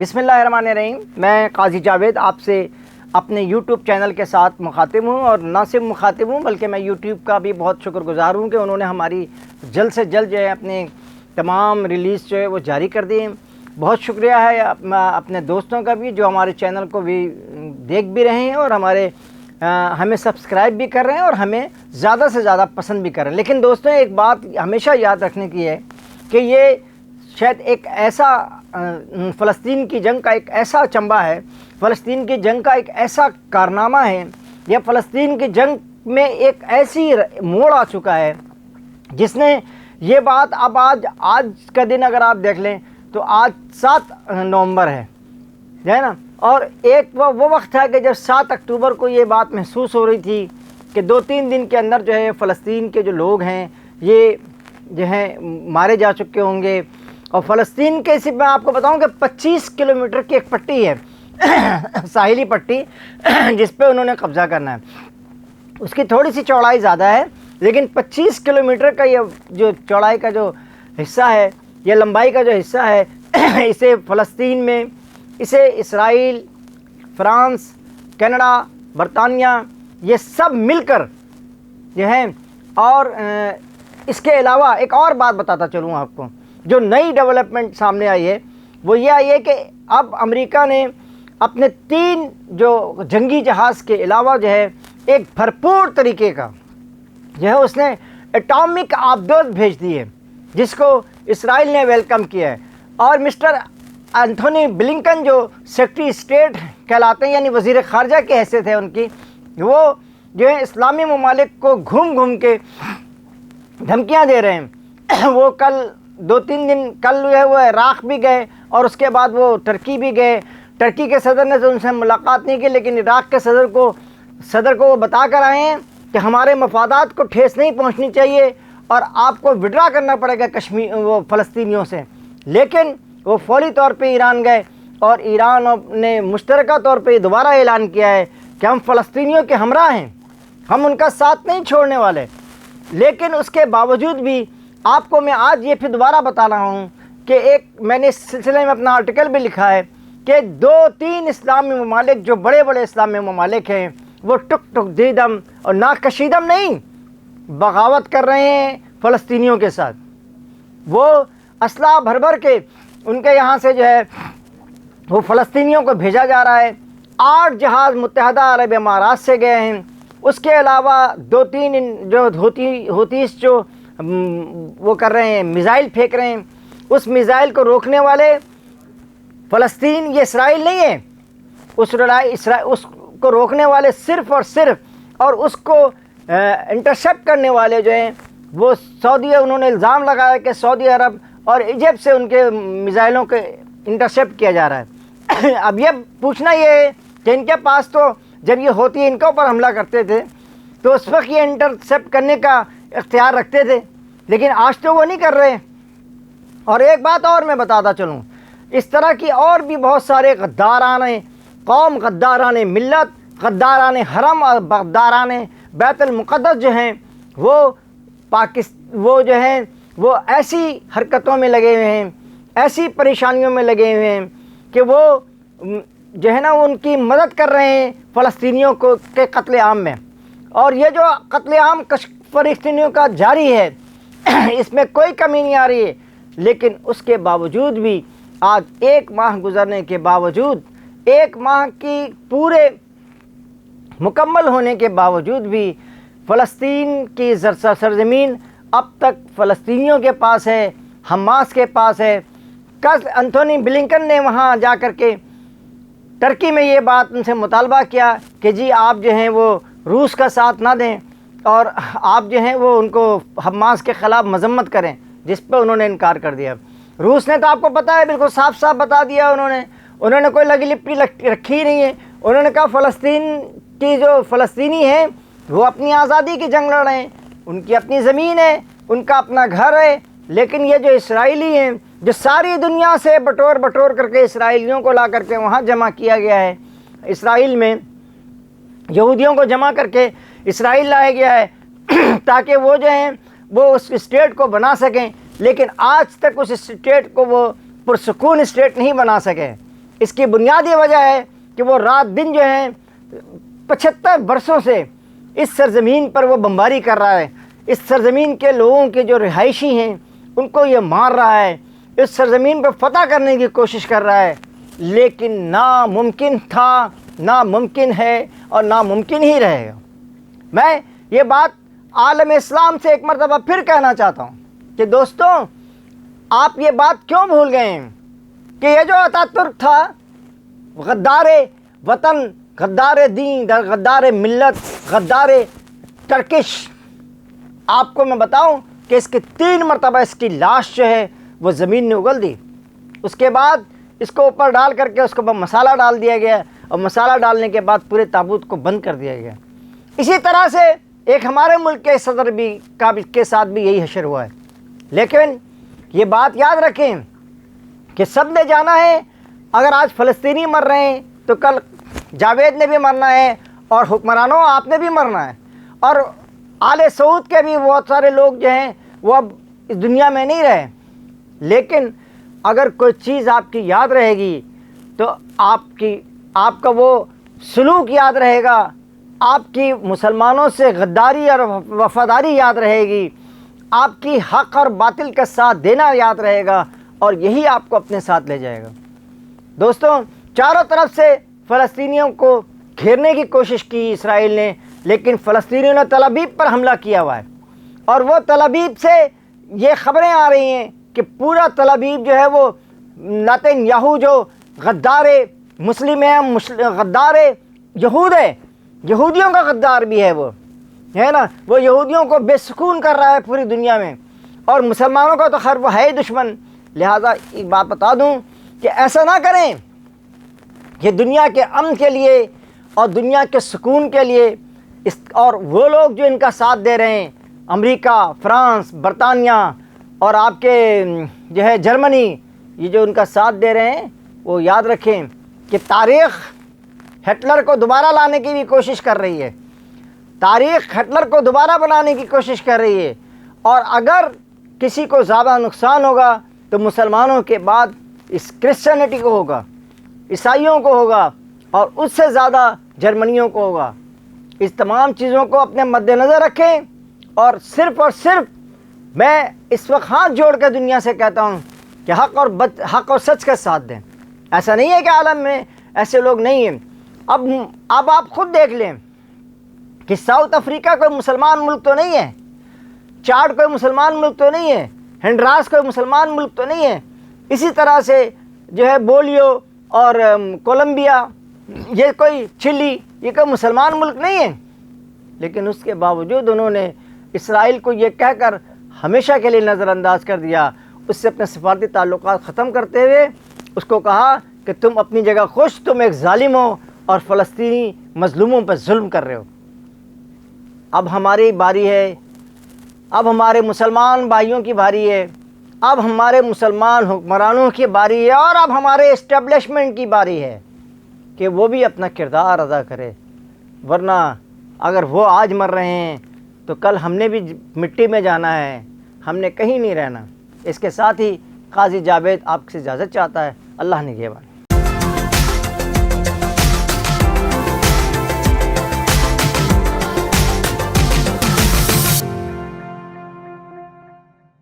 بسم اللہ الرحمن الرحیم۔ میں قاضی جاوید آپ سے اپنے یوٹیوب چینل کے ساتھ مخاطب ہوں، اور نہ صرف مخاطب ہوں بلکہ میں یوٹیوب کا بھی بہت شکر گزار ہوں کہ انہوں نے ہماری جلد سے جلد جو ہے اپنے تمام ریلیز جو ہے وہ جاری کر دی۔ بہت شکریہ ہے اپنے دوستوں کا بھی جو ہمارے چینل کو بھی دیکھ بھی رہے ہیں اور ہمیں سبسکرائب بھی کر رہے ہیں اور ہمیں زیادہ سے زیادہ پسند بھی کر رہے ہیں۔ لیکن دوستوں ایک بات ہمیشہ یاد رکھنے کی ہے کہ یہ شاید ایک ایسا فلسطین کی جنگ کا ایک ایسا چنبہ ہے، فلسطین کی جنگ کا ایک ایسا کارنامہ ہے، یا فلسطین کی جنگ میں ایک ایسی موڑ آ چکا ہے جس نے یہ بات آج کا دن اگر آپ دیکھ لیں تو آج 7 نومبر ہے نا، اور ایک وہ وقت تھا کہ جب 7 اکتوبر کو یہ بات محسوس ہو رہی تھی کہ 2-3 دن کے اندر جو ہے فلسطین کے جو لوگ ہیں یہ جو ہیں مارے جا چکے ہوں گے۔ اور فلسطین کے صرف میں آپ کو بتاؤں کہ 25 کلومیٹر کی ایک پٹی ہے ساحلی پٹی جس پہ انہوں نے قبضہ کرنا ہے۔ اس کی تھوڑی سی چوڑائی زیادہ ہے، لیکن 25 کلومیٹر کا یہ جو چوڑائی کا جو حصہ ہے، یہ لمبائی کا جو حصہ ہے، اسے فلسطین میں اسے اسرائیل، فرانس، کینیڈا، برطانیہ یہ سب مل کر جو ہیں، اور اس کے علاوہ ایک اور بات بتاتا چلوں آپ کو، جو نئی ڈیولپمنٹ سامنے آئی ہے وہ یہ آئی ہے کہ اب امریکہ نے اپنے 3 جو جنگی جہاز کے علاوہ جو ہے ایک بھرپور طریقے کا جو ہے اس نے ایٹامک آبدوز بھیج دی ہے، جس کو اسرائیل نے ویلکم کیا ہے۔ اور مسٹر اینتھونی بلنکن جو سیکرٹری اسٹیٹ کہلاتے ہیں، یعنی وزیر خارجہ کی حیثیت ہے ان کی، وہ جو ہے اسلامی ممالک کو گھوم گھوم کے دھمکیاں دے رہے ہیں۔ وہ کل 2-3 دن کل جو ہے وہ عراق بھی گئے، اور اس کے بعد وہ ترکی بھی گئے۔ ترکی کے صدر نے تو ان سے ملاقات نہیں کی، لیکن عراق کے صدر کو وہ بتا کر آئے ہیں کہ ہمارے مفادات کو ٹھیس نہیں پہنچنی چاہیے اور آپ کو وڈرا کرنا پڑے گا وہ فلسطینیوں سے۔ لیکن وہ فوری طور پہ ایران گئے، اور ایران نے مشترکہ طور پہ یہ دوبارہ اعلان کیا ہے کہ ہم فلسطینیوں کے ہمراہ ہیں، ہم ان کا ساتھ نہیں چھوڑنے والے۔ لیکن اس کے باوجود بھی آپ کو میں آج یہ پھر دوبارہ بتا رہا ہوں کہ میں نے اس سلسلے میں اپنا آرٹیکل بھی لکھا ہے کہ 2-3 اسلامی ممالک جو بڑے بڑے اسلامی ممالک ہیں وہ ٹک دیدم اور ناکشیدم نہیں بغاوت کر رہے ہیں فلسطینیوں کے ساتھ۔ وہ اسلحہ بھر کے ان کے یہاں سے جو ہے وہ فلسطینیوں کو بھیجا جا رہا ہے۔ 8 جہاز متحدہ عرب امارات سے گئے ہیں، اس کے علاوہ 2-3 جو ہوتیس جو وہ کر رہے ہیں، میزائل پھینک رہے ہیں۔ اس میزائل کو روکنے والے فلسطین یہ اسرائیل نہیں ہے، اس کو روکنے والے صرف اور صرف اور اس کو انٹرسیپٹ کرنے والے جو ہیں وہ سعودی، انہوں نے الزام لگایا کہ سعودی عرب اور ایجپٹ سے ان کے میزائلوں کے انٹرسیپٹ کیا جا رہا ہے۔ اب یہ پوچھنا یہ ہے کہ ان کے پاس تو جب یہ ہوتی ان کے اوپر حملہ کرتے تھے تو اس وقت یہ انٹرسیپٹ کرنے کا اختیار رکھتے تھے، لیکن آج تو وہ نہیں کر رہے۔ اور ایک بات اور میں بتاتا چلوں، اس طرح کی اور بھی بہت سارے غداران قوم، غداران ملت، غداران حرم اور غداران بیت المقدس جو ہیں وہ جو ہیں وہ ایسی حرکتوں میں لگے ہوئے ہیں، ایسی پریشانیوں میں لگے ہوئے ہیں کہ وہ جو ہے نا ان کی مدد کر رہے ہیں فلسطینیوں کے قتل عام میں۔ اور یہ جو قتل عام فلسطینیوں کا جاری ہے اس میں کوئی کمی نہیں آ رہی ہے، لیکن اس کے باوجود بھی آج 1 ماہ گزرنے کے باوجود، 1 ماہ کی پورے مکمل ہونے کے باوجود بھی فلسطین کی سرزمین اب تک فلسطینیوں کے پاس ہے، حماس کے پاس ہے۔ کل اینتھونی بلنکن نے وہاں جا کر کے ترکی میں یہ بات ان سے مطالبہ کیا کہ جی آپ جو ہیں وہ روس کا ساتھ نہ دیں، اور آپ جو ہیں وہ ان کو حماس کے خلاف مذمت کریں، جس پہ انہوں نے انکار کر دیا۔ روس نے تو آپ کو پتہ ہے بالکل صاف بتا دیا، انہوں نے کوئی لگی لپٹی رکھی ہی نہیں ہے۔ انہوں نے کہا فلسطین کی جو فلسطینی ہیں وہ اپنی آزادی کی جنگ لڑ رہے ہیں، ان کی اپنی زمین ہے، ان کا اپنا گھر ہے، لیکن یہ جو اسرائیلی ہیں جو ساری دنیا سے بٹور کر کے اسرائیلیوں کو لا کر کے وہاں جمع کیا گیا ہے، اسرائیل میں یہودیوں کو جمع کر کے اسرائیل لایا گیا ہے تاکہ وہ جو ہیں وہ اس اسٹیٹ کو بنا سکیں، لیکن آج تک اس اسٹیٹ کو وہ پرسکون اسٹیٹ نہیں بنا سکے۔ اس کی بنیادی وجہ ہے کہ وہ رات دن جو ہے 75 برسوں سے اس سرزمین پر وہ بمباری کر رہا ہے، اس سرزمین کے لوگوں کے جو رہائشی ہیں ان کو یہ مار رہا ہے، اس سرزمین پر فتح کرنے کی کوشش کر رہا ہے، لیکن ناممکن تھا، ناممکن ہے اور ناممکن ہی رہے گا۔ میں یہ بات عالم اسلام سے ایک مرتبہ پھر کہنا چاہتا ہوں کہ دوستوں، آپ یہ بات کیوں بھول گئے ہیں کہ یہ جو اتا ترک تھا، غدار وطن، غدار دین، غدار ملت، غدار ٹرکش، آپ کو میں بتاؤں کہ اس کی 3 مرتبہ اس کی لاش جو ہے وہ زمین نے اگل دی، اس کے بعد اس کو اوپر ڈال کر کے اس کے اوپر مسالہ ڈال دیا گیا، اور مسالہ ڈالنے کے بعد پورے تابوت کو بند کر دیا گیا۔ اسی طرح سے ایک ہمارے ملک کے صدر کے ساتھ بھی یہی حشر ہوا ہے۔ لیکن یہ بات یاد رکھیں کہ سب نے جانا ہے، اگر آج فلسطینی مر رہے ہیں تو کل جاوید نے بھی مرنا ہے، اور حکمرانوں آپ نے بھی مرنا ہے، اور آل سعود کے بھی بہت سارے لوگ جو ہیں وہ اب اس دنیا میں نہیں رہے۔ لیکن اگر کوئی چیز آپ کی یاد رہے گی تو آپ کا وہ سلوک یاد رہے گا، آپ کی مسلمانوں سے غداری اور وفاداری یاد رہے گی، آپ کی حق اور باطل کا ساتھ دینا یاد رہے گا، اور یہی آپ کو اپنے ساتھ لے جائے گا۔ دوستوں، چاروں طرف سے فلسطینیوں کو گھیرنے کی کوشش کی اسرائیل نے، لیکن فلسطینیوں نے تل ابیب پر حملہ کیا ہوا ہے، اور وہ تل ابیب سے یہ خبریں آ رہی ہیں کہ پورا تل ابیب جو ہے وہ نتن یاہو جو غدار مسلم ہے، غدار یہود ہے، یہودیوں کا غدار بھی ہے، وہ ہے نا، وہ یہودیوں کو بے سکون کر رہا ہے پوری دنیا میں، اور مسلمانوں کا تو خیر وہ ہے ہی دشمن۔ لہٰذا ایک بات بتا دوں کہ ایسا نہ کریں کہ دنیا کے امن کے لیے اور دنیا کے سکون کے لیے اور وہ لوگ جو ان کا ساتھ دے رہے ہیں، امریکہ، فرانس، برطانیہ اور آپ کے جو ہے جرمنی، یہ جو ان کا ساتھ دے رہے ہیں، وہ یاد رکھیں کہ تاریخ ہٹلر کو دوبارہ لانے کی بھی کوشش کر رہی ہے، تاریخ ہٹلر کو دوبارہ بنانے کی کوشش کر رہی ہے، اور اگر کسی کو زیادہ نقصان ہوگا تو مسلمانوں کے بعد اس کرسچینٹی کو ہوگا، عیسائیوں کو ہوگا، اور اس سے زیادہ جرمنیوں کو ہوگا۔ اس تمام چیزوں کو اپنے مد نظر رکھیں، اور صرف میں اس وقت ہاتھ جوڑ کے دنیا سے کہتا ہوں کہ حق اور سچ کا ساتھ دیں۔ ایسا نہیں ہے کہ عالم میں ایسے لوگ نہیں ہیں۔ اب آپ خود دیکھ لیں کہ ساؤتھ افریقہ کوئی مسلمان ملک تو نہیں ہے، چاڈ کوئی مسلمان ملک تو نہیں ہے، ہنڈراس کوئی مسلمان ملک تو نہیں ہے، اسی طرح سے جو ہے بولیو اور کولمبیا، یہ کوئی چلی، یہ کوئی مسلمان ملک نہیں ہے، لیکن اس کے باوجود انہوں نے اسرائیل کو یہ کہہ کر ہمیشہ کے لیے نظر انداز کر دیا، اس سے اپنے سفارتی تعلقات ختم کرتے ہوئے اس کو کہا کہ تم اپنی جگہ خوش، تم ایک ظالم ہو اور فلسطینی مظلوموں پر ظلم کر رہے ہو۔ اب ہماری باری ہے، اب ہمارے مسلمان بھائیوں کی باری ہے، اب ہمارے مسلمان حکمرانوں کی باری ہے، اور اب ہمارے اسٹیبلشمنٹ کی باری ہے کہ وہ بھی اپنا کردار ادا کرے، ورنہ اگر وہ آج مر رہے ہیں تو کل ہم نے بھی مٹی میں جانا ہے، ہم نے کہیں نہیں رہنا۔ اس کے ساتھ ہی قاضی جاوید آپ سے اجازت چاہتا ہے۔ اللہ نگہبان۔